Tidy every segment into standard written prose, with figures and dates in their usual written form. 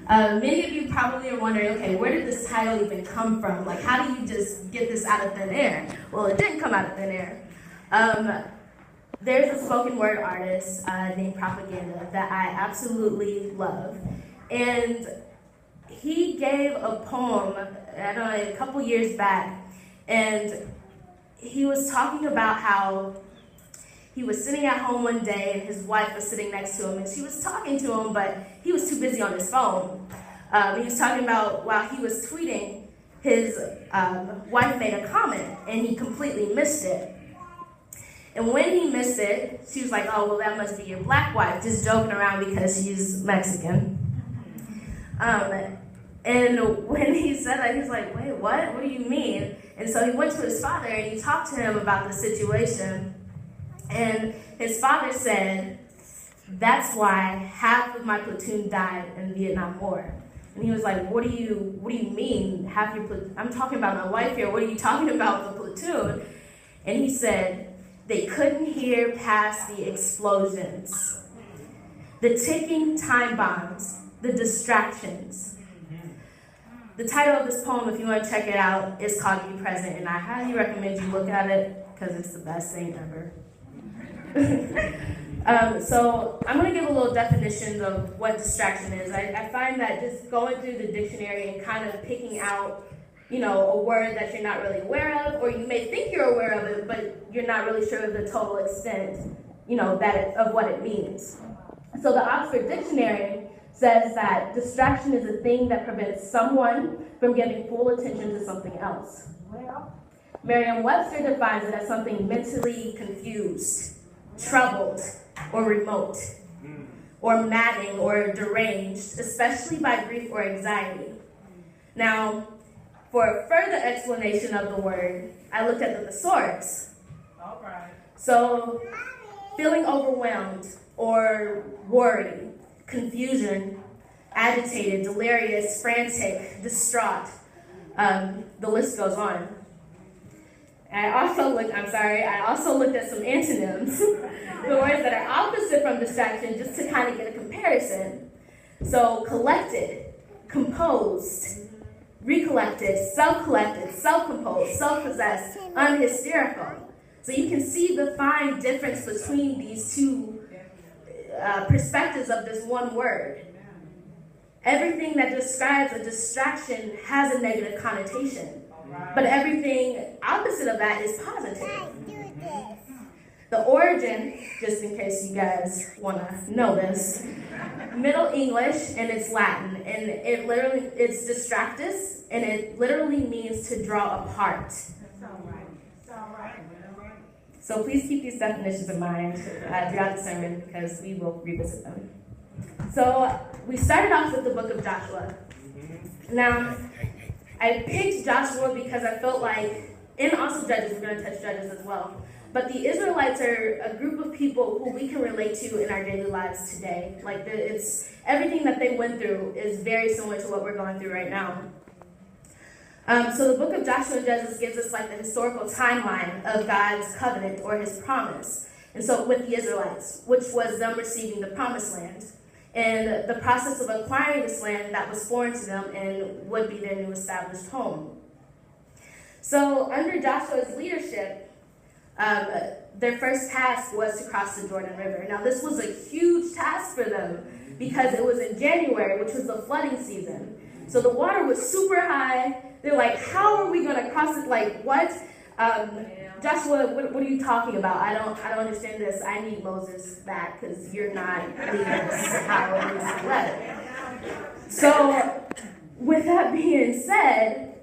Many of you probably are wondering, okay, where did this title even come from? Like, how do you just get this out of thin air? Well, it didn't come out of thin air. There's a spoken word artist named Propaganda that I absolutely love. And he gave a poem, I don't know, a couple years back, and he was talking about how he was sitting at home one day and his wife was sitting next to him and she was talking to him, but he was too busy on his phone. He was talking about while he was tweeting, his wife made a comment and he completely missed it. And when he missed it, she was like, oh, well, that must be your black wife, just joking around because she's Mexican. And when he said that, he was like, wait, what? What do you mean? And so he went to his father and he talked to him about the situation. And his father said, that's why half of my platoon died in the Vietnam War. And he was like, what do you mean, half your platoon? I'm talking about my wife here. What are you talking about, the platoon? And he said, they couldn't hear past the explosions, the ticking time bombs, the distractions. The title of this poem, if you want to check it out, is called Be Present, and I highly recommend you look at it because it's the best thing ever. So I'm going to give a little definition of what distraction is. I find that just going through the dictionary and kind of picking out, a word that you're not really aware of, or you may think you're aware of it, but you're not really sure of the total extent, of what it means. So the Oxford Dictionary says that distraction is a thing that prevents someone from giving full attention to something else. Merriam-Webster defines it as something mentally confused, troubled, or remote, or maddening, or deranged, especially by grief or anxiety. Now, for a further explanation of the word, I looked at the thesaurus. All right. So, feeling overwhelmed, or worried, confusion, agitated, delirious, frantic, distraught. The list goes on. I also looked at some antonyms, the words that are opposite from distraction, just to kind of get a comparison. So collected, composed, recollected, self-composed, self-possessed, unhysterical. So you can see the fine difference between these two perspectives of this one word. Everything that describes a distraction has a negative connotation, but everything opposite of that is positive. The origin, just in case you guys want to know this, Middle English and it's Latin, and it's distractus, and it literally means to draw apart. So please keep these definitions in mind throughout the sermon because we will revisit them. So we started off with the book of Joshua. Now, I picked Joshua because I felt like, and also Judges, we're going to touch Judges as well, but the Israelites are a group of people who we can relate to in our daily lives today. Like, it's everything that they went through is very similar to what we're going through right now. So the book of Joshua and Judges gives us like the historical timeline of God's covenant or his promise. And so with the Israelites, which was them receiving the promised land, and the process of acquiring this land that was foreign to them and would be their new established home. So under Joshua's leadership, their first task was to cross the Jordan River. Now this was a huge task for them because it was in January, which was the flooding season. So the water was super high. They're like, how are we going to cross it? Like, what? Joshua, what are you talking about? I don't understand this. I need Moses back because you're not leading us how it is led. So, with that being said,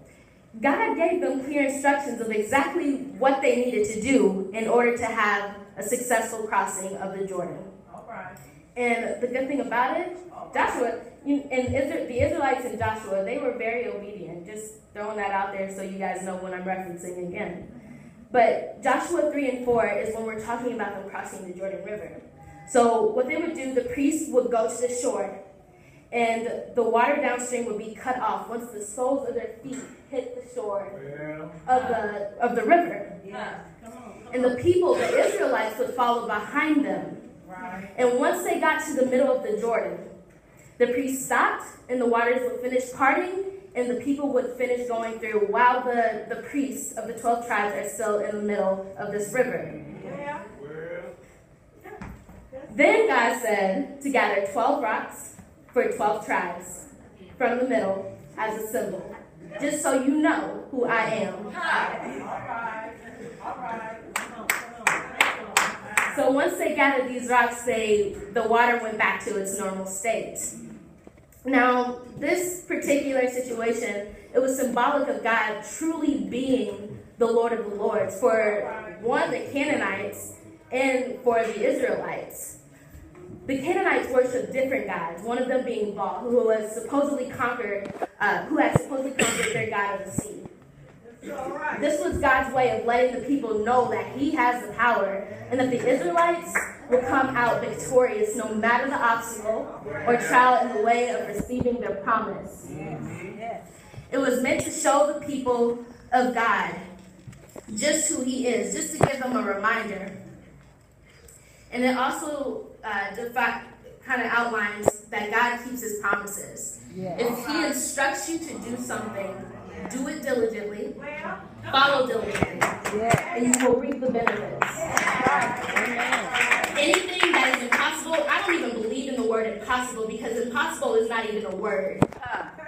God gave them clear instructions of exactly what they needed to do in order to have a successful crossing of the Jordan. All right. And the good thing about it, Joshua, the Israelites and Joshua, they were very obedient. Just throwing that out there so you guys know what I'm referencing again. But Joshua 3 and 4 is when we're talking about them crossing the Jordan River. So what they would do, the priests would go to the shore, and the water downstream would be cut off once the soles of their feet hit the shore of the river. Yeah. And the people, the Israelites, would follow behind them. Right. And once they got to the middle of the Jordan, The priest stopped, and the waters would finish parting, and the people would finish going through, while the priests of the 12 tribes are still in the middle of this river. Yeah. Then God said to gather 12 rocks for 12 tribes from the middle as a symbol, just so you know who I am. All right. So once they gathered these rocks, the water went back to its normal state. Now, this particular situation, it was symbolic of God truly being the Lord of the Lords for, one, the Canaanites and for the Israelites. The Canaanites worshiped different gods, one of them being Baal, who had supposedly conquered their god of the sea. This was God's way of letting the people know that he has the power and that the Israelites will come out victorious no matter the obstacle or trial in the way of receiving their promise. It was meant to show the people of God just who he is, just to give them a reminder. And it also kind of outlines that God keeps his promises. If he instructs you to do something, do it diligently, follow diligently, and you will reap the benefits. Anything that is impossible, I don't even believe in the word impossible, because impossible is not even a word.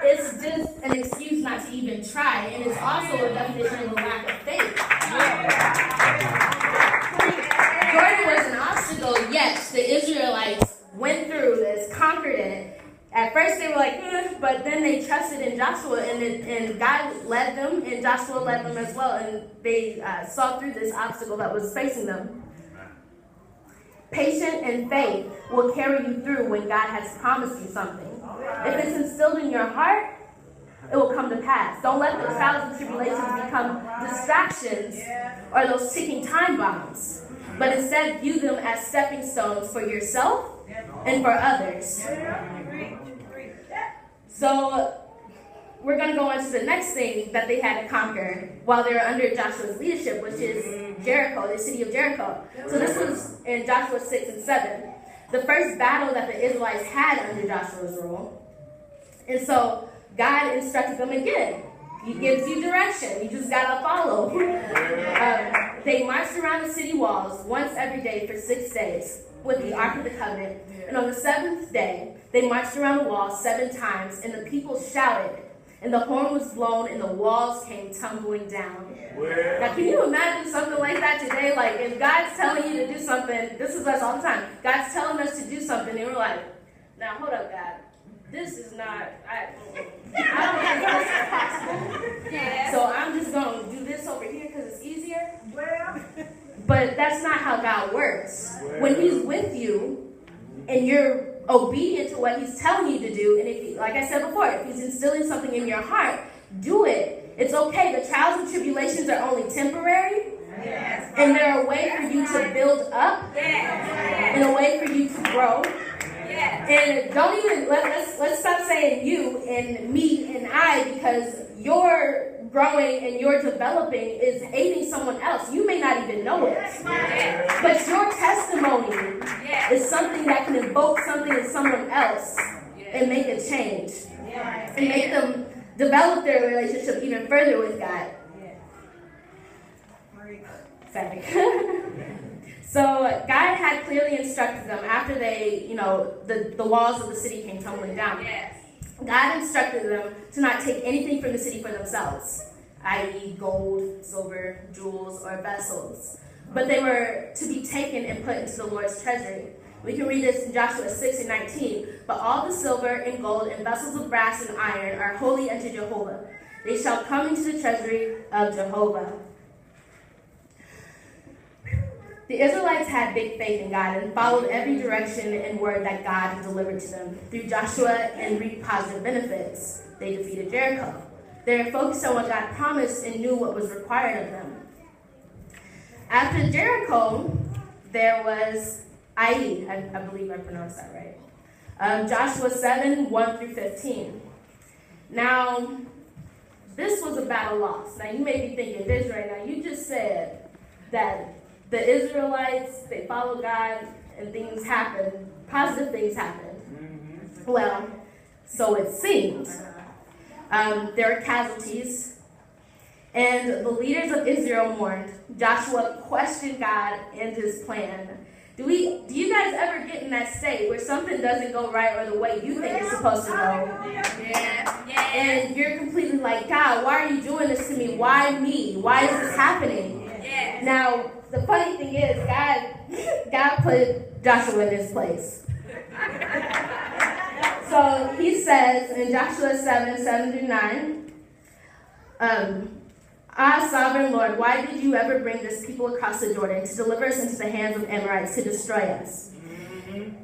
It's just an excuse not to even try, and it's also a definition of a lack of faith. Jordan was an obstacle, yes, the Israelites went through this, conquered it. At first they were like, but then they trusted in Joshua, and God led them, and Joshua led them as well, and they saw through this obstacle that was facing them. Patience and faith will carry you through when God has promised you something. If it's instilled in your heart, it will come to pass. Don't let the trials and tribulations become distractions or those ticking time bombs, but instead view them as stepping stones for yourself and for others. So we're going to go on to the next thing that they had to conquer while they were under Joshua's leadership, which is Jericho, the city of Jericho. So this was in Joshua 6 and 7, the first battle that the Israelites had under Joshua's rule. And so God instructed them again. He gives you direction. You just got to follow. They marched around the city walls once every day for 6 days with the Ark of the Covenant. And on the 7th day, they marched around the wall 7 times, and the people shouted, and the horn was blown, and the walls came tumbling down. Now, can you imagine something like that today? Like, if God's telling you to do something, this is us all the time. God's telling us to do something, and we're like, now, hold up, God. This is not, I don't think this is possible. So I'm just going to do this over here because it's easier. But that's not how God works. When he's with you and you're obedient to what he's telling you to do, and if he, like I said before, if he's instilling something in your heart, do it. It's okay. The trials and tribulations are only temporary. And they're a way for you to build up and a way for you to grow. And don't even, let's stop saying you and me and I, because your growing and your developing is aiding someone else. You may not even know it. But your testimony is something that can evoke something in someone else and make a change. And make them develop their relationship even further with God. So God had clearly instructed them after they, the walls of the city came tumbling down. God instructed them to not take anything from the city for themselves, i.e. gold, silver, jewels, or vessels. But they were to be taken and put into the Lord's treasury. We can read this in Joshua 6 and 19. But all the silver and gold and vessels of brass and iron are holy unto Jehovah. They shall come into the treasury of Jehovah. The Israelites had big faith in God and followed every direction and word that God had delivered to them through Joshua and reaped positive benefits. They defeated Jericho. They were focused on what God promised and knew what was required of them. After Jericho, there was Ai. I believe I pronounced that right. Joshua 7, 1 through 15. Now, this was a battle lost. Now, you may be thinking this right now. You just said that the Israelites, they followed God and things happened. Positive things happened. Well, so it seems. There were casualties, and the leaders of Israel mourned. Joshua questioned God and his plan. Do you guys ever get in that state where something doesn't go right or the way you think it's supposed to go? Yeah. And you're completely like, God, why are you doing this to me? Why me? Why is this happening? Yeah. Now, the funny thing is, God put Joshua in his place. So he says in Joshua 7:7-9, Ah, sovereign Lord, why did you ever bring this people across the Jordan to deliver us into the hands of Amorites to destroy us?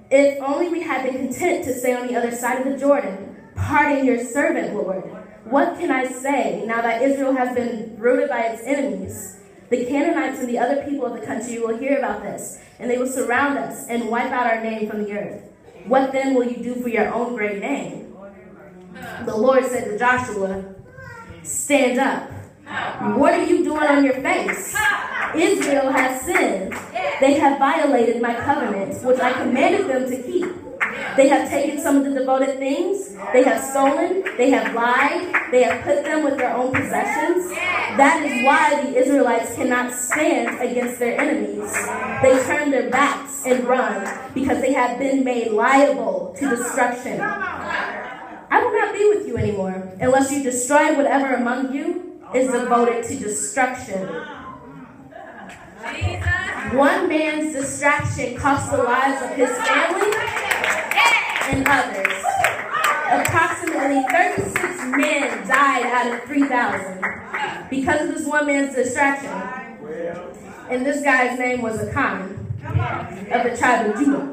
If only we had been content to stay on the other side of the Jordan. Pardon your servant, Lord. What can I say now that Israel has been routed by its enemies? The Canaanites and the other people of the country will hear about this, and they will surround us and wipe out our name from the earth. What then will you do for your own great name? The Lord said to Joshua, stand up. What are you doing on your face? Israel has sinned. They have violated my covenant, which I commanded them to keep. They have taken some of the devoted things. They have stolen. They have lied. They have put them with their own possessions. That is why the Israelites cannot stand against their enemies. They turn their backs and run because they have been made liable to destruction. I will not be with you anymore unless you destroy whatever among you is devoted to destruction. One man's distraction cost the lives of his family and others. Approximately 36 men died out of 3,000 because of this one man's distraction. And this guy's name was Achan of the tribe of Judah.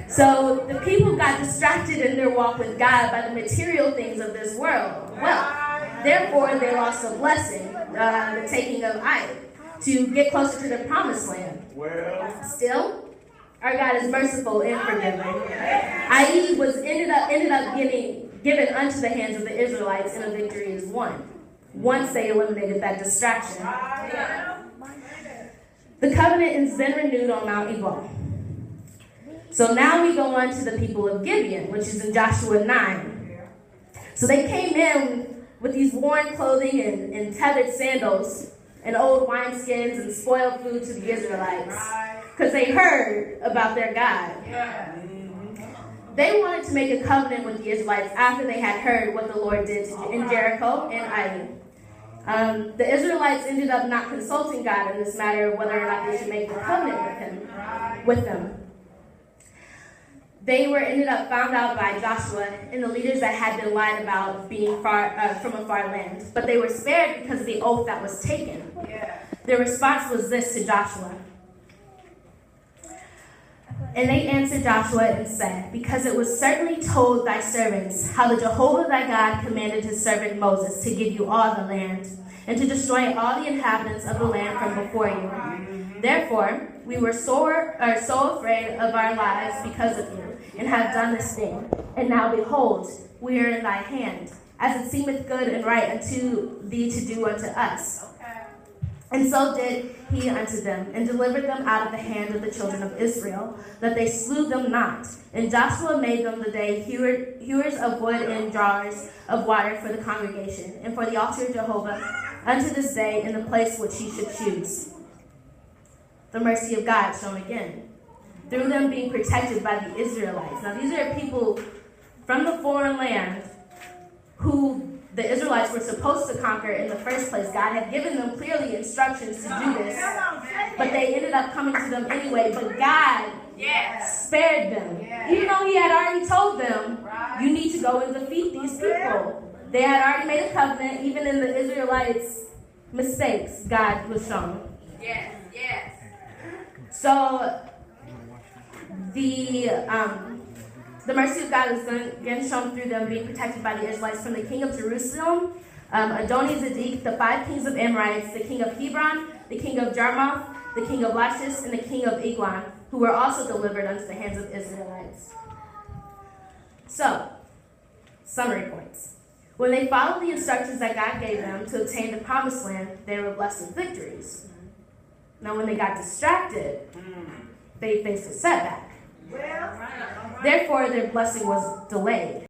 So the people got distracted in their walk with God by the material things of this world. Well, therefore they lost a blessing, the taking of Ai, to get closer to the promised land. Still, our God is merciful and forgiving. Ai was ended up getting given unto the hands of the Israelites, and a victory is won once they eliminated that distraction. The covenant is then renewed on Mount Ebal. So now we go on to the people of Gibeon, which is in Joshua 9. So they came in with these worn clothing and tethered sandals and old wineskins and spoiled food to the Israelites because they heard about their God. They wanted to make a covenant with the Israelites after they had heard what the Lord did in Jericho and Ai. The Israelites ended up not consulting God in this matter, whether or not they should make a covenant with them. They were ended up found out by Joshua and the leaders that had been lied about being from a far land. But they were spared because of the oath that was taken. Their response was this to Joshua. And they answered Joshua and said, because it was certainly told thy servants how the Jehovah thy God commanded his servant Moses to give you all the land, and to destroy all the inhabitants of the land from before you. Therefore, we were so afraid of our lives because of you, and have done this thing. And now behold, we are in thy hand, as it seemeth good and right unto thee to do unto us. And so did he unto them, and delivered them out of the hand of the children of Israel, that they slew them not. And Joshua made them the day hewers of wood and drawers of water for the congregation, and for the altar of Jehovah, unto this day in the place which he should choose. The mercy of God shown again, through them being protected by the Israelites. Now these are people from the foreign land who the Israelites were supposed to conquer in the first place. God had given them clearly instructions to do this, but they ended up coming to them anyway. But God spared them. Even though he had already told them, you need to go and defeat these people. They had already made a covenant. Even in the Israelites' mistakes, God was shown. So the mercy of God is again shown through them being protected by the Israelites from the king of Jerusalem, Adoni-Zedek, the 5 kings of Amorites, the king of Hebron, the king of Jarmuth, the king of Lachish, and the king of Eglon, who were also delivered unto the hands of Israelites. So, summary points. When they followed the instructions that God gave them to obtain the promised land, they were blessed with victories. Now, when they got distracted, they faced a setback. Therefore, their blessing was delayed.